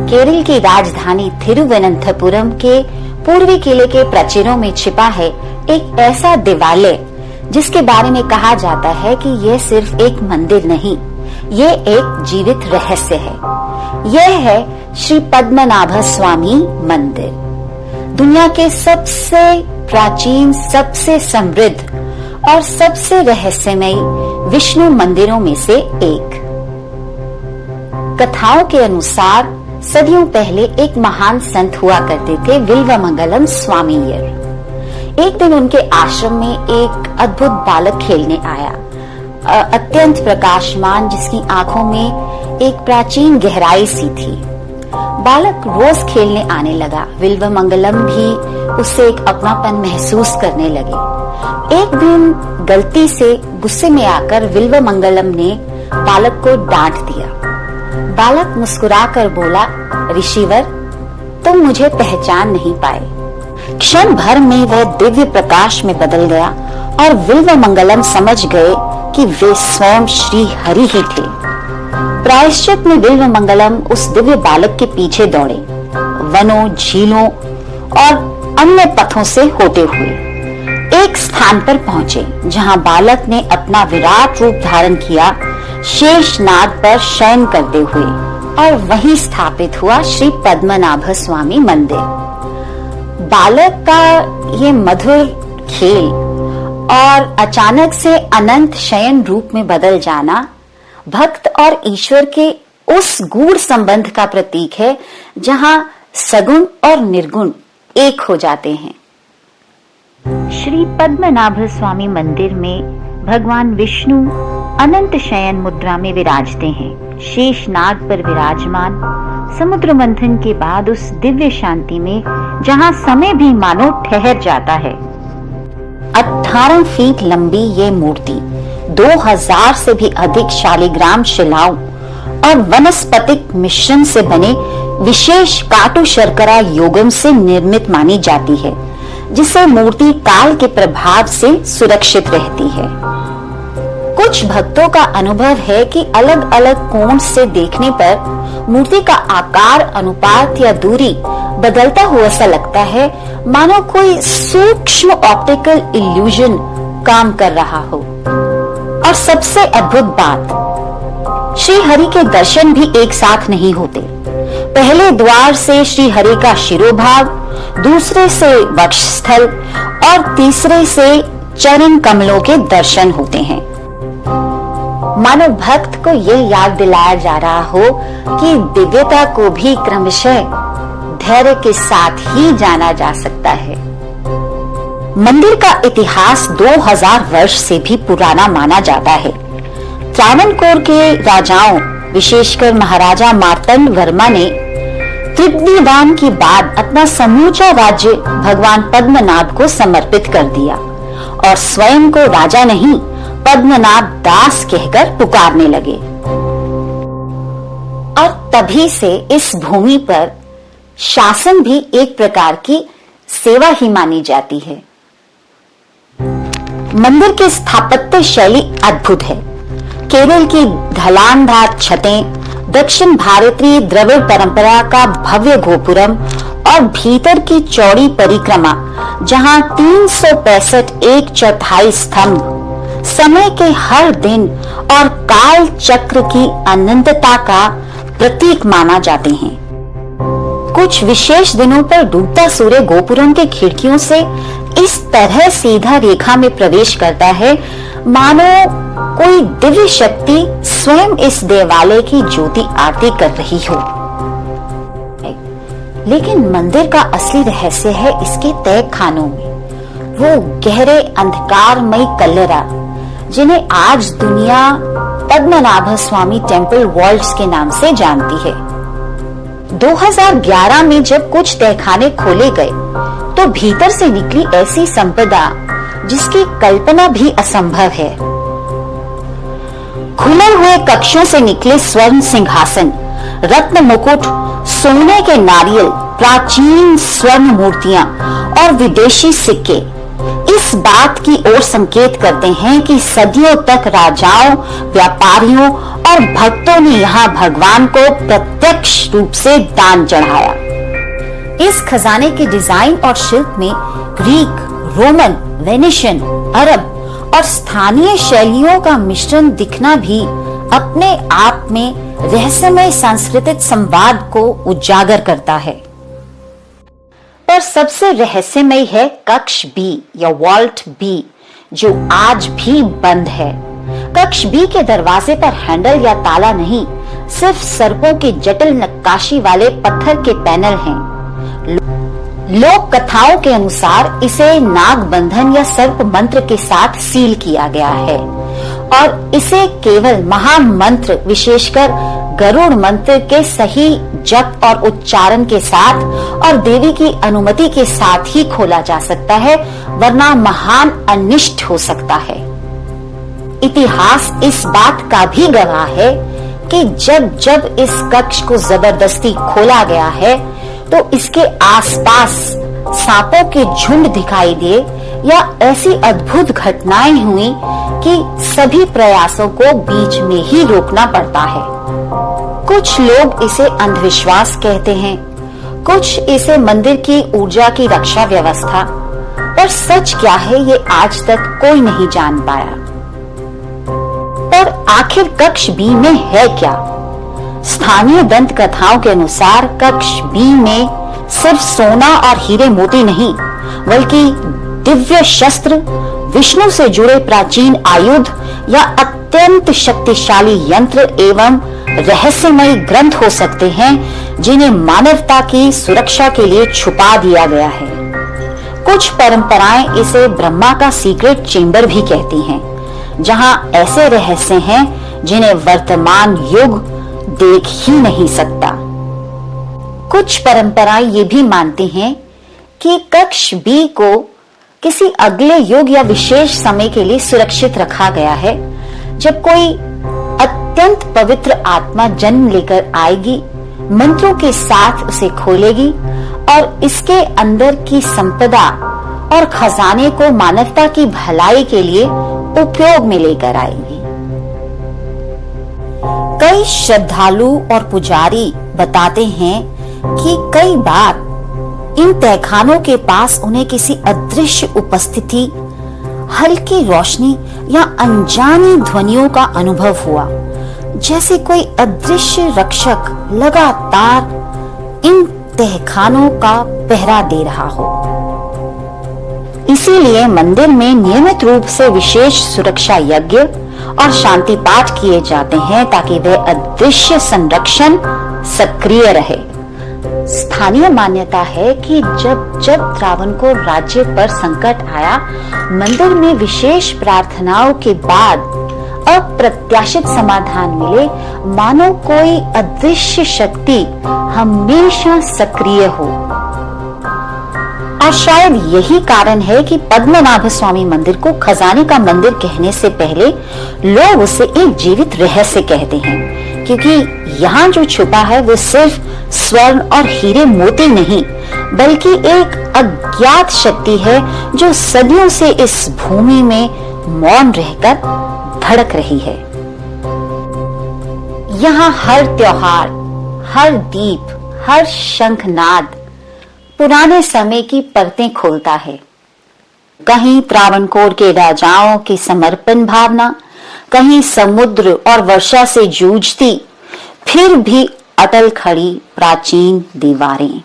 केरल की राजधानी थिरुवनंतपुरम के पूर्वी किले के प्राचीरों में छिपा है एक ऐसा देवालय जिसके बारे में कहा जाता है कि यह सिर्फ एक मंदिर नहीं, ये एक जीवित रहस्य है। यह है श्री पद्मनाभ स्वामी मंदिर, दुनिया के सबसे प्राचीन, सबसे समृद्ध और सबसे रहस्यमयी विष्णु मंदिरों में से एक। कथाओं के अनुसार सदियों पहले एक महान संत हुआ करते थे, विल्वमंगलम स्वामीयर। एक दिन उनके आश्रम में एक अद्भुत बालक खेलने आया, अत्यंत प्रकाशमान, जिसकी आंखों में एक प्राचीन गहराई सी थी। बालक रोज खेलने आने लगा। विल्वमंगलम भी उससे एक अपनापन महसूस करने लगे। एक दिन गलती से गुस्से में आकर विल्वमंगलम ने बालक को डांट दिया। बालक मुस्कुराकर बोला, ऋषिवर, तुम मुझे पहचान नहीं पाए। क्षण भर में वह दिव्य प्रकाश में बदल गया और विल्वमंगलम समझ गए कि वे स्वयं श्री हरि ही थे। प्रायश्चित में विल्वमंगलम उस दिव्य बालक के पीछे दौड़े, वनों, झीलों और अन्य पथों से होते हुए एक स्थान पर पहुंचे जहां बालक ने अपना विराट रूप धारण किया, शेषनाग पर शयन करते हुए, और वहीं स्थापित हुआ श्री पद्मनाभ स्वामी मंदिर। बालक का ये मधुर खेल और अचानक से अनंत शयन रूप में बदल जाना भक्त और ईश्वर के उस गूढ़ संबंध का प्रतीक है जहां सगुण और निर्गुण एक हो जाते हैं। श्री पद्मनाभ स्वामी मंदिर में भगवान विष्णु अनंत शयन मुद्रा में विराजते हैं, शेषनाग पर विराजमान, समुद्र मंथन के बाद उस दिव्य शांति में जहां समय भी मानो ठहर जाता है। 18 फीट लंबी ये मूर्ति 2000 से भी अधिक शालिग्राम शिलाओं और वनस्पतिक मिश्रण से बने विशेष काटु शर्करा योगम से निर्मित मानी जाती है, जिससे मूर्ति काल के प्रभाव से सुरक्षित रहती है। कुछ भक्तों का अनुभव है कि अलग अलग कोण से देखने पर मूर्ति का आकार, अनुपात या दूरी बदलता हुआ सा लगता है, मानो कोई सूक्ष्म ऑप्टिकल इल्यूजन काम कर रहा हो। और सबसे अद्भुत बात, श्री हरि के दर्शन भी एक साथ नहीं होते। पहले द्वार से श्री हरि का शिरोभाग, दूसरे से वक्षस्थल और तीसरे से चरण कमलों के दर्शन होते हैं। मानो भक्त को ये याद दिलाया जा रहा हो कि दिव्यता को भी क्रमशः धैर्य के साथ ही जाना जा सकता है। मंदिर का इतिहास 2000 वर्ष से भी पुराना माना जाता है। त्रावणकोर के राजाओं, विशेषकर महाराजा मार्तंड वर्मा ने त्रिदिवान के बाद अपना समूचा राज्य भगवान पद्मनाभ को समर्पित कर दिया और स्वयं को राजा नहीं, पद्मनाभ दास कहकर पुकारने लगे। और तभी से इस भूमि पर शासन भी एक प्रकार की सेवा ही मानी जाती है। मंदिर की स्थापत्य शैली अद्भुत है। केरल की ढलानदार छतें, दक्षिण भारतीय द्रविड़ परंपरा का भव्य गोपुरम और भीतर की चौड़ी परिक्रमा, जहां 365 1/4 स्तंभ समय के हर दिन और काल चक्र की अनंतता का प्रतीक माना जाते हैं। कुछ विशेष दिनों पर डूबता सूर्य गोपुरम के खिड़कियों से इस तरह सीधा रेखा में प्रवेश करता है, मानो कोई दिव्य शक्ति स्वयं इस देवालय की ज्योति आरती कर रही हो। लेकिन मंदिर का असली रहस्य है इसके तय खानों में, वो गहरे अंधकारमयी कल्लरा जिन्हें आज दुनिया पद्मनाभ स्वामी टेम्पल वॉल्ट्स के नाम से जानती है। 2011 में जब कुछ तहखाने खोले गए तो भीतर से निकली ऐसी संपदा जिसकी कल्पना भी असंभव है। खुले हुए कक्षों से निकले स्वर्ण सिंहासन, रत्न मुकुट, सोने के नारियल, प्राचीन स्वर्ण मूर्तियां और विदेशी सिक्के, इस इस बात की ओर संकेत करते हैं कि सदियों तक राजाओं, व्यापारियों और भक्तों ने यहाँ भगवान को प्रत्यक्ष रूप से दान चढ़ाया। इस खजाने के डिजाइन और शिल्प में ग्रीक, रोमन, वेनिशियन, अरब और स्थानीय शैलियों का मिश्रण दिखना भी अपने आप में रहस्यमय सांस्कृतिक संवाद को उजागर करता है। पर सबसे रहस्यमय है कक्ष बी या वॉल्ट बी, जो आज भी बंद है। कक्ष बी के दरवाजे पर हैंडल या ताला नहीं, सिर्फ सर्पों की जटिल नक्काशी वाले पत्थर के पैनल हैं। लोक कथाओं के अनुसार इसे नाग बंधन या सर्प मंत्र के साथ सील किया गया है और इसे केवल महामंत्र, विशेषकर गरुड़ मंत्र के सही जप और उच्चारण के साथ और देवी की अनुमति के साथ ही खोला जा सकता है, वरना महान अनिष्ट हो सकता है। इतिहास इस बात का भी गवाह है कि जब जब इस कक्ष को जबरदस्ती खोला गया है तो इसके आसपास सांपों के झुंड दिखाई दिए या ऐसी अद्भुत घटनाएं हुई कि सभी प्रयासों को बीच में ही रोकना पड़ता है। कुछ लोग इसे अंधविश्वास कहते हैं, कुछ इसे मंदिर की ऊर्जा की रक्षा व्यवस्था, पर सच क्या है ये आज तक कोई नहीं जान पाया। पर आखिर कक्ष बी में है क्या? स्थानीय दंत कथाओं के अनुसार कक्ष बी में सिर्फ सोना और हीरे मोती नहीं, बल्कि दिव्य शस्त्र, विष्णु से जुड़े प्राचीन आयुध या अत्यंत शक्तिशाली यंत्र एवं रहस्यमय ग्रंथ हो सकते हैं, जिन्हें मानवता की सुरक्षा के लिए छुपा दिया गया है। कुछ परंपराएं इसे ब्रह्मा का सीक्रेट चेंबर भी कहती हैं, जहां ऐसे रहस्य हैं जिन्हें वर्तमान युग देख ही नहीं सकता। कुछ परंपराएं ये भी मानती हैं कि कक्ष बी को किसी अगले युग या विशेष समय के लिए सुरक्षित रखा गया है, जब कोई अत्यंत पवित्र आत्मा जन्म लेकर आएगी, मंत्रों के साथ उसे खोलेगी और इसके अंदर की संपदा और खजाने को मानवता की भलाई के लिए उपयोग में लेकर आएगी। कई श्रद्धालु और पुजारी बताते हैं कि कई बार इन तहखानों के पास उन्हें किसी अदृश्य उपस्थिति, हल्की रोशनी या अनजानी ध्वनियों का अनुभव हुआ, जैसे कोई अदृश्य रक्षक लगातार इन तहखानों का पहरा दे रहा हो। इसीलिए मंदिर में नियमित रूप से विशेष सुरक्षा यज्ञ और शांति पाठ किए जाते हैं, ताकि वह अदृश्य संरक्षण सक्रिय रहे। स्थानीय मान्यता है कि जब जब रावण को राज्य पर संकट आया, मंदिर में विशेष प्रार्थनाओं के बाद अप्रत्याशित समाधान मिले, मानो कोई अदृश्य शक्ति हमेशा सक्रिय हो। और शायद यही कारण है कि पद्मनाभ स्वामी मंदिर को खजाने का मंदिर कहने से पहले लोग उसे एक जीवित रहस्य कहते हैं, क्योंकि यहाँ जो छुपा है वो सिर्फ स्वर्ण और हीरे मोती नहीं, बल्कि एक अज्ञात शक्ति है जो सदियों से इस भूमि में मौन रहकर धड़क रही है। यहाँ हर त्योहार, हर दीप, हर शंखनाद पुराने समय की परतें खोलता है। कहीं त्रावणकोर के राजाओं की समर्पण भावना, कहीं समुद्र और वर्षा से जूझती फिर भी अटल खड़ी प्राचीन दीवारें।